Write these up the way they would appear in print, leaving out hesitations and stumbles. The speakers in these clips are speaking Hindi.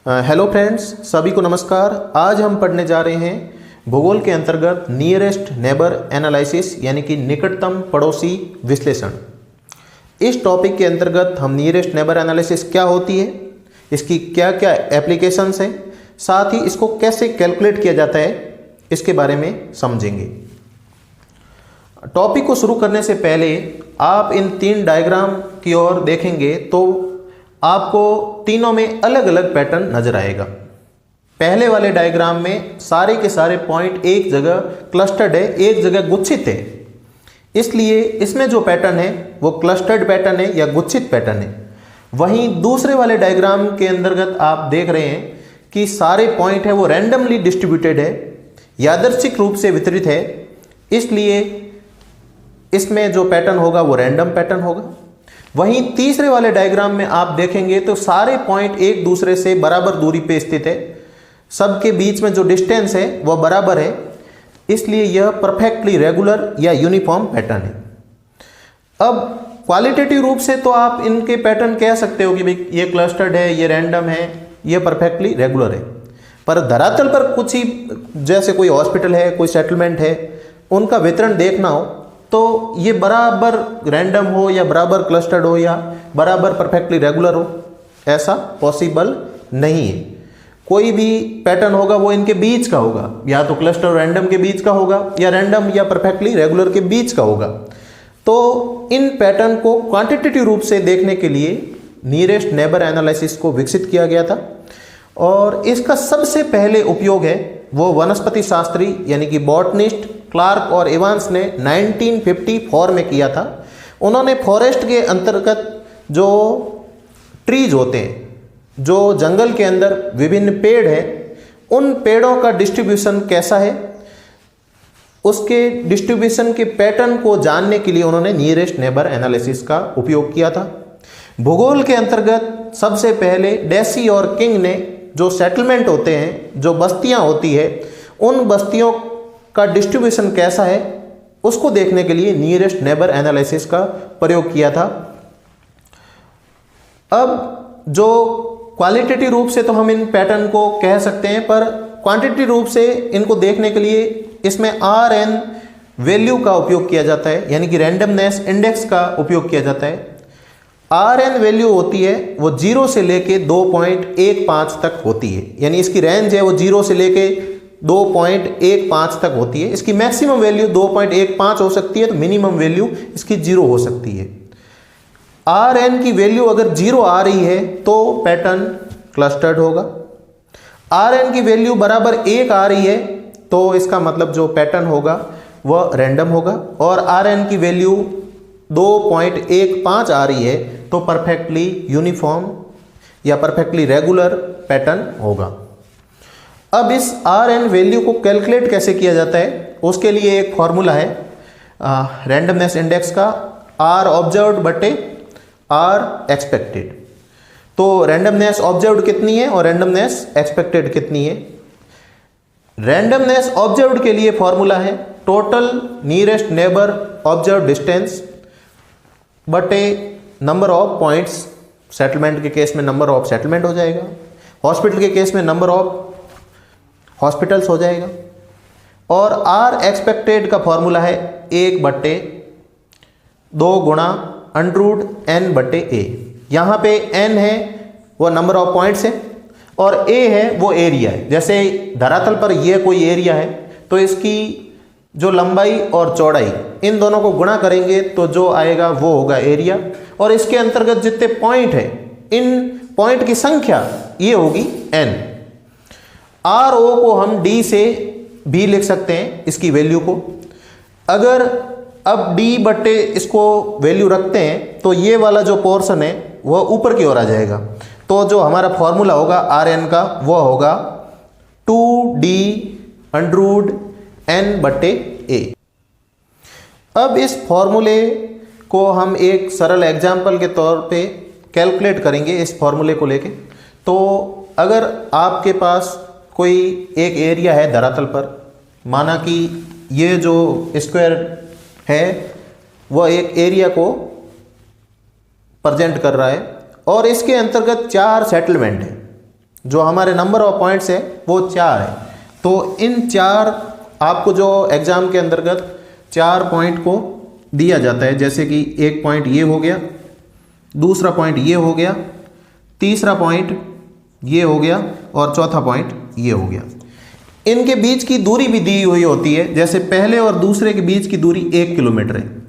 हेलो फ्रेंड्स, सभी को नमस्कार। आज हम पढ़ने जा रहे हैं भूगोल के अंतर्गत नियरेस्ट नेबर एनालिसिस यानी कि निकटतम पड़ोसी विश्लेषण। इस टॉपिक के अंतर्गत हम नियरेस्ट नेबर एनालिसिस क्या होती है, इसकी क्या क्या एप्लीकेशंस हैं, साथ ही इसको कैसे कैलकुलेट किया जाता है, इसके बारे में समझेंगे। टॉपिक को शुरू करने से पहले आप इन तीन डायग्राम की ओर देखेंगे तो आपको तीनों में अलग अलग पैटर्न नजर आएगा। पहले वाले डायग्राम में सारे के सारे पॉइंट एक जगह क्लस्टर्ड है, एक जगह गुच्छित है, इसलिए इसमें जो पैटर्न है वो क्लस्टर्ड पैटर्न है या गुच्छित पैटर्न है। वहीं दूसरे वाले डायग्राम के अंतर्गत आप देख रहे हैं कि सारे पॉइंट है वो रैंडमली डिस्ट्रीब्यूटेड है, यादृच्छिक रूप से वितरित है, इसलिए इसमें जो पैटर्न होगा वो रैंडम पैटर्न होगा। वहीं तीसरे वाले डायग्राम में आप देखेंगे तो सारे पॉइंट एक दूसरे से बराबर दूरी पे स्थित है, सबके बीच में जो डिस्टेंस है वह बराबर है, इसलिए यह परफेक्टली रेगुलर या यूनिफॉर्म पैटर्न है। अब क्वालिटेटिव रूप से तो आप इनके पैटर्न कह सकते हो कि भाई ये क्लस्टर्ड है, ये रैंडम है, ये परफेक्टली रेगुलर है। पर धरातल पर कुछ ही, जैसे कोई हॉस्पिटल है, कोई सेटलमेंट है, उनका वितरण देखना हो तो ये बराबर रैंडम हो या बराबर क्लस्टर्ड हो या बराबर परफेक्टली रेगुलर हो, ऐसा पॉसिबल नहीं है। कोई भी पैटर्न होगा वो इनके बीच का होगा, या तो क्लस्टर और रैंडम के बीच का होगा या रैंडम या परफेक्टली रेगुलर के बीच का होगा। तो इन पैटर्न को क्वांटिटेटिव रूप से देखने के लिए नियरेस्ट नेबर एनालिसिस को विकसित किया गया था, और इसका सबसे पहले उपयोग है वो वनस्पति शास्त्री यानी कि बॉटनिस्ट क्लार्क और एवांस ने 1954 में किया था। उन्होंने फॉरेस्ट के अंतर्गत जो ट्रीज होते हैं, जो जंगल के अंदर विभिन्न पेड़ हैं, उन पेड़ों का डिस्ट्रीब्यूशन कैसा है, उसके डिस्ट्रीब्यूशन के पैटर्न को जानने के लिए उन्होंने नियरेस्ट नेबर एनालिसिस का उपयोग किया था। भूगोल के अंतर्गत सबसे पहले डेसी और किंग ने जो सेटलमेंट होते हैं, जो बस्तियां होती है, उन बस्तियों का डिस्ट्रीब्यूशन कैसा है उसको देखने के लिए नियरेस्ट नेबर एनालिसिस का प्रयोग किया था। अब जो क्वालिटेटिव रूप से तो हम इन पैटर्न को कह सकते हैं, पर क्वांटिटेटिव रूप से इनको देखने के लिए इसमें RN वैल्यू का उपयोग किया जाता है, यानी कि रैंडमनेस इंडेक्स का उपयोग किया जाता है। RN वैल्यू होती है वो 0 से लेके 2.15 तक होती है, यानी इसकी रेंज है वो 0 से लेके 2.15 तक होती है। इसकी मैक्सिमम वैल्यू 2.15 हो सकती है, तो मिनिमम वैल्यू इसकी 0 हो सकती है। RN की वैल्यू अगर 0 आ रही है तो पैटर्न क्लस्टर्ड होगा। RN की वैल्यू बराबर 1 आ रही है तो इसका मतलब जो पैटर्न होगा वह रैंडम होगा, और RN की वैल्यू 2.15 आ रही है तो परफेक्टली यूनिफॉर्म या परफेक्टली रेगुलर पैटर्न होगा। अब इस RN वैल्यू को कैलकुलेट कैसे किया जाता है, उसके लिए एक फॉर्मूला है रैंडमनेस इंडेक्स का, R ऑब्जर्व्ड बटे R एक्सपेक्टेड। तो रैंडमनेस ऑब्जर्व्ड कितनी है और रैंडमनेस एक्सपेक्टेड कितनी है। रैंडमनेस ऑब्जर्व्ड के लिए फॉर्मूला है total nearest neighbour observe distance बटे नंबर ऑफ पॉइंट्स। सेटलमेंट के केस में नंबर ऑफ सेटलमेंट हो जाएगा, हॉस्पिटल के केस में नंबर ऑफ हॉस्पिटल्स हो जाएगा, और R एक्सपेक्टेड का फॉर्मूला है 1 बटे 2 गुणा √n बटे a। यहाँ पे n है वो नंबर ऑफ पॉइंट्स है और a है वो एरिया है। जैसे धरातल पर ये कोई एरिया है तो इसकी जो लंबाई और चौड़ाई, इन दोनों को गुणा करेंगे तो जो आएगा वो होगा एरिया, और इसके अंतर्गत जितने पॉइंट है, इन पॉइंट की संख्या ये होगी n। RO को हम D से भी लिख सकते हैं इसकी वैल्यू को। अगर अब D बटे इसको वैल्यू रखते हैं तो ये वाला जो पोर्शन है वह ऊपर की ओर आ जाएगा, तो जो हमारा फॉर्मूला होगा RN का वह होगा 2D √n बटे a। अब इस फॉर्मूले को हम एक सरल एग्जाम्पल के तौर पे कैलकुलेट करेंगे इस फॉर्मूले को लेके। तो अगर आपके पास कोई एक एरिया है धरातल पर, माना कि ये जो स्क्वायर है वह एक एरिया को प्रेजेंट कर रहा है, और इसके अंतर्गत 4 सेटलमेंट हैं, जो हमारे नंबर ऑफ पॉइंट्स है वो 4 है। तो इन 4 आपको जो एग्ज़ाम के अंतर्गत 4 पॉइंट को दिया जाता है, जैसे कि एक पॉइंट ये हो गया, दूसरा पॉइंट ये हो गया, तीसरा पॉइंट ये हो गया और चौथा पॉइंट ये हो गया। इनके बीच की दूरी भी दी हुई होती है, जैसे पहले और दूसरे के बीच की दूरी 1 किलोमीटर है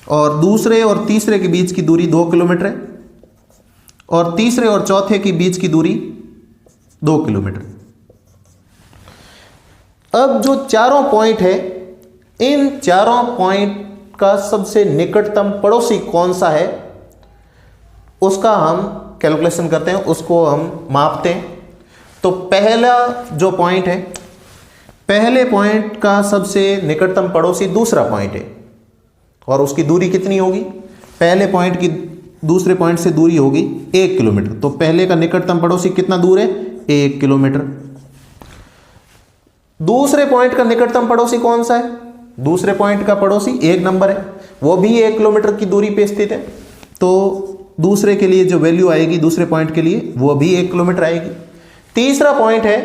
और दूसरे और तीसरे के बीच की दूरी 2 किलोमीटर है और तीसरे और चौथे के बीच की दूरी 2 किलोमीटर। अब जो चारों पॉइंट है, इन चारों पॉइंट का सबसे निकटतम पड़ोसी कौन सा है उसका हम कैलकुलेशन करते हैं, उसको हम मापते हैं। तो पहला जो पॉइंट है, पहले पॉइंट का सबसे निकटतम पड़ोसी दूसरा पॉइंट है और उसकी दूरी कितनी होगी? पहले पॉइंट की दूसरे पॉइंट से दूरी होगी 1 किलोमीटर। तो पहले का निकटतम पड़ोसी कितना दूर है? 1 किलोमीटर। दूसरे पॉइंट का निकटतम पड़ोसी कौन सा है? दूसरे पॉइंट का पड़ोसी 1 नंबर है, वो भी 1 किलोमीटर की दूरी पे स्थित है। तो दूसरे के लिए जो वैल्यू आएगी दूसरे पॉइंट के लिए वो भी 1 किलोमीटर आएगी। तीसरा पॉइंट है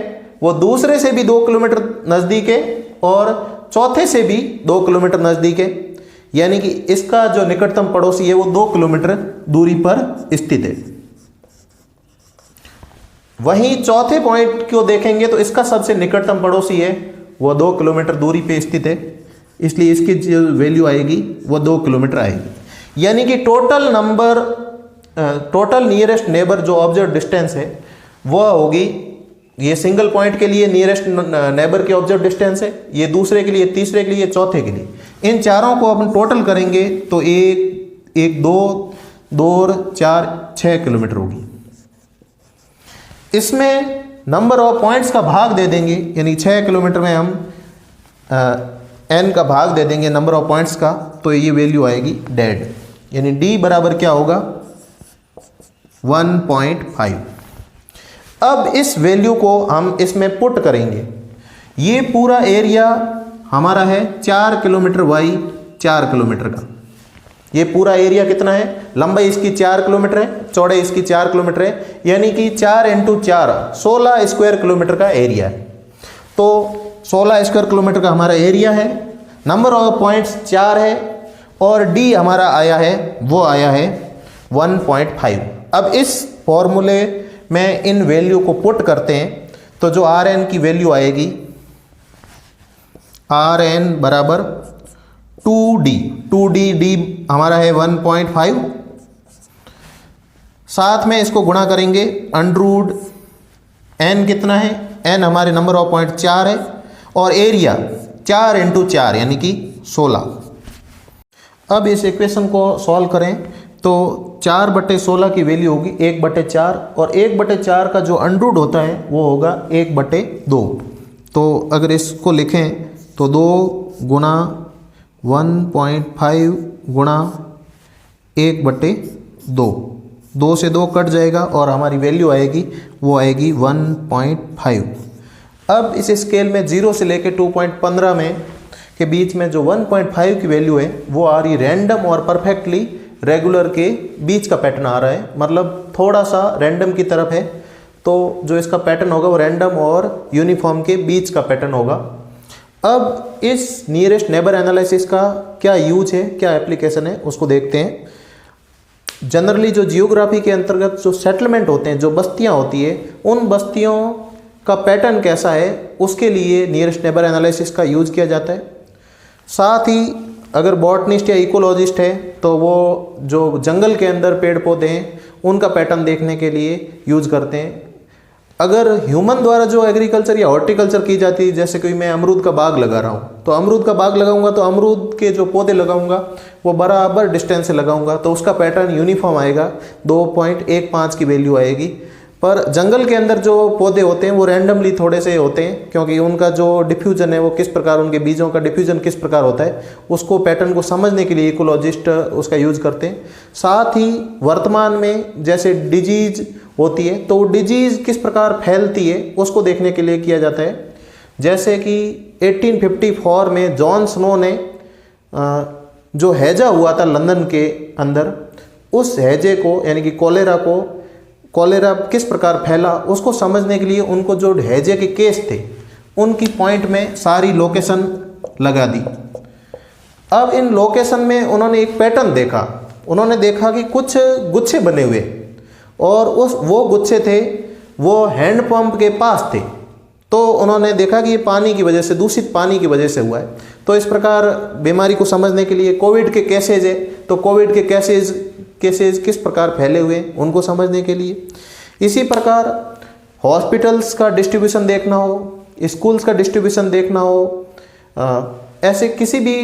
वो दूसरे से भी 2 किलोमीटर नज़दीक है और चौथे से भी 2 किलोमीटर नज़दीक है, यानी कि इसका जो निकटतम पड़ोसी है वो 2 किलोमीटर दूरी पर स्थित है। वहीं चौथे पॉइंट को देखेंगे तो इसका सबसे निकटतम पड़ोसी है वो 2 किलोमीटर दूरी पे स्थित है, इसलिए इसकी जो वैल्यू आएगी वो 2 किलोमीटर आएगी। यानी कि टोटल नियरेस्ट नेबर जो ऑब्जर्व डिस्टेंस है वह होगी, ये सिंगल पॉइंट के लिए नियरेस्ट नेबर की ऑब्जर्व डिस्टेंस है, ये दूसरे के लिए, तीसरे के लिए, चौथे के लिए। इन चारों को अपन टोटल करेंगे तो 1, 2, 4, 6 किलोमीटर होगी। इसमें नंबर ऑफ पॉइंट्स का भाग दे देंगे, यानी 6 किलोमीटर में हम n का भाग दे देंगे नंबर ऑफ पॉइंट्स का, तो ये वैल्यू आएगी डेड, यानी d बराबर क्या होगा? 1.5। अब इस वैल्यू को हम इसमें पुट करेंगे। ये पूरा एरिया हमारा है 4 किलोमीटर बाई 4 किलोमीटर का। ये पूरा एरिया कितना है? लंबाई इसकी 4 किलोमीटर है, चौड़ाई इसकी 4 किलोमीटर है, यानी कि 4 × 4 16 स्क्वायर किलोमीटर का एरिया है। तो 16 स्क्वायर किलोमीटर का हमारा एरिया है, नंबर ऑफ पॉइंट्स 4 है और डी हमारा आया है, वो आया है 1.5। अब इस फॉर्मूले में इन वैल्यू को पुट करते हैं तो जो आर एन की वैल्यू आएगी, आर एन बराबर 2D डी हमारा है 1.5, साथ में इसको गुणा करेंगे अंडररूट n कितना है? n हमारे नंबर ऑफ पॉइंट 4 है और एरिया 4 × 4 यानी कि 16। अब इस इक्वेशन को सॉल्व करें तो 4/16 की वैल्यू होगी 1/4 और 1/4 का जो अंडररूट होता है वो होगा 1/2। तो अगर इसको लिखें तो 2 गुणा 1.5 गुणा 1/2, 2 से 2 कट जाएगा और हमारी वैल्यू आएगी वो आएगी 1.5। अब इस स्केल में 0 से लेकर 2.15 में के बीच में जो 1.5 की वैल्यू है वो आ रही रैंडम और परफेक्टली रेगुलर के बीच का पैटर्न आ रहा है, मतलब थोड़ा सा रैंडम की तरफ है। तो जो इसका पैटर्न होगा वो रैंडम और यूनिफॉर्म के बीच का पैटर्न होगा। अब इस नियरेस्ट नेबर एनालिसिस का क्या यूज है, क्या एप्लीकेशन है, उसको देखते हैं। जनरली जो जियोग्राफी के अंतर्गत जो सेटलमेंट होते हैं, जो बस्तियां होती है, उन बस्तियों का पैटर्न कैसा है उसके लिए नियरेस्ट नेबर एनालिसिस का यूज किया जाता है। साथ ही अगर बॉटनिस्ट या इकोलॉजिस्ट है तो वो जो जंगल के अंदर पेड़ पौधे हैं उनका पैटर्न देखने के लिए यूज करते हैं। अगर ह्यूमन द्वारा जो एग्रीकल्चर या हॉर्टिकल्चर की जाती है, जैसे कि मैं अमरूद का बाग लगा रहा हूँ, तो अमरूद का बाग लगाऊंगा तो अमरूद के जो पौधे लगाऊंगा वो बराबर डिस्टेंस से लगाऊंगा तो उसका पैटर्न यूनिफॉर्म आएगा, 2.15 की वैल्यू आएगी। पर जंगल के अंदर जो पौधे होते हैं वो रैंडमली थोड़े से होते हैं, क्योंकि उनका जो डिफ्यूजन है वो किस प्रकार, उनके बीजों का डिफ्यूजन किस प्रकार होता है उसको पैटर्न को समझने के लिए इकोलॉजिस्ट उसका यूज करते हैं। साथ ही वर्तमान में जैसे डिजीज होती है तो डिजीज किस प्रकार फैलती है उसको देखने के लिए किया जाता है। जैसे कि 1854 में जॉन स्नो ने जो हैजा हुआ था लंदन के अंदर, उस हैजे को यानी कि कॉलेरा किस प्रकार फैला उसको समझने के लिए उनको जो हैजे के केस थे उनकी पॉइंट में सारी लोकेशन लगा दी। अब इन लोकेशन में उन्होंने एक पैटर्न देखा। उन्होंने देखा कि कुछ गुच्छे बने हुए और वो गुच्छे थे वो हैंडपंप के पास थे। तो उन्होंने देखा कि ये पानी की वजह से, दूषित पानी की वजह से हुआ है। तो इस प्रकार बीमारी को समझने के लिए कोविड के केसेज है, तो कोविड के केसेज किस प्रकार फैले हुए उनको समझने के लिए। इसी प्रकार हॉस्पिटल्स का डिस्ट्रीब्यूशन देखना हो, स्कूल्स का डिस्ट्रीब्यूशन देखना हो, ऐसे किसी भी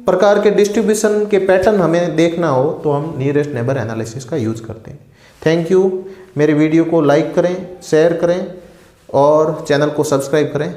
प्रकार के डिस्ट्रीब्यूशन के पैटर्न हमें देखना हो तो हम नियरेस्ट नेबर एनालिसिस का यूज़ करते हैं। Thank you. मेरे वीडियो को लाइक करें, शेयर करें और चैनल को सब्सक्राइब करें।